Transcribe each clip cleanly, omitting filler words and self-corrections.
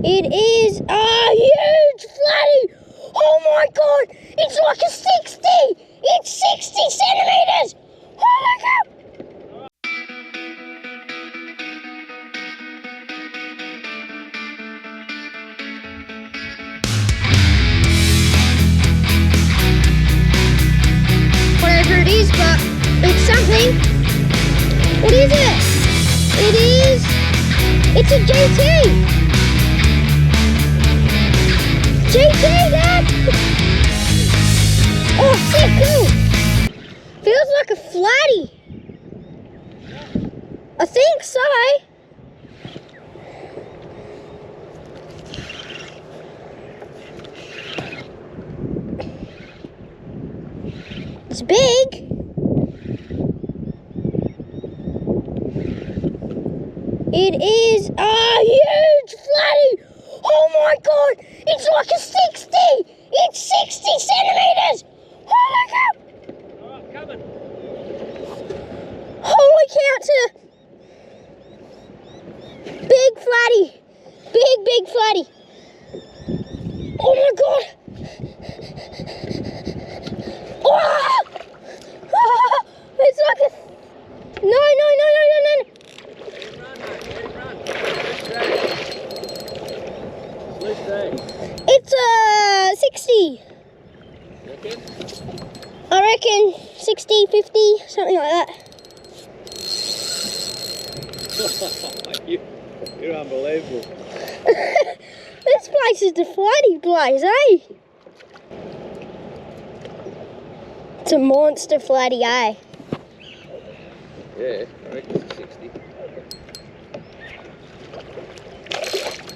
It is a huge flatty. Oh my god, it's like a 60. It's 60 centimeters. Oh my god. Whatever it is, but it's something. What is it? It's a GT. GT, Dad! Oh, sick, cool. Feels like a flatty. I think so. It's big. It is a huge flatty. Oh my god, it's like a 60. It's 60 centimeters. Oh my god. Alright, coming. Holy cow, it's a big flatty. Big flatty. Oh my god. Oh! Ah! It's like a... No. It's a 60. I reckon 60, 50, something like that. You're unbelievable. This place is the flatty place, eh? It's a monster flatty, eh? Yeah, I reckon it's a 60.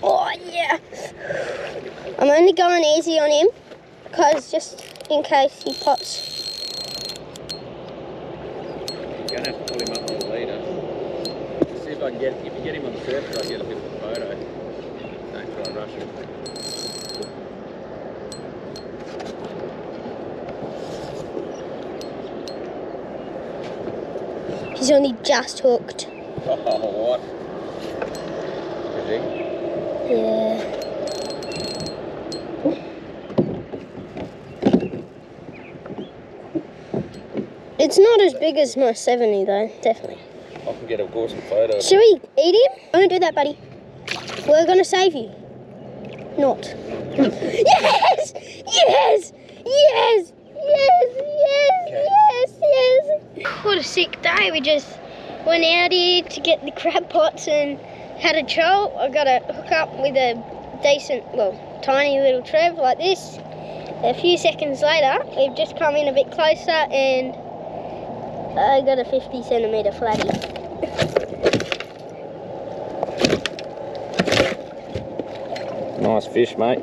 Oh yeah. I'm only going easy on him because just in case he pops. You're going to have to pull him up a little later. See if I can get, if you get him on the surface, I'll get a bit of a photo. Don't try and rush him. He's only just hooked. Oh, what? Is he? Yeah. It's not as big as my 70 though, definitely. I can get a awesome photo. Should we eat him? Don't do that, buddy. We're gonna save you. Not. Yes! Yes! Yes! Yes! What a sick day. We just went out here to get the crab pots and had a troll. I got to hook up with a decent, well, tiny little trev like this. A few seconds later, we've just come in a bit closer and I got a 50 centimeter flatty. Nice fish, mate.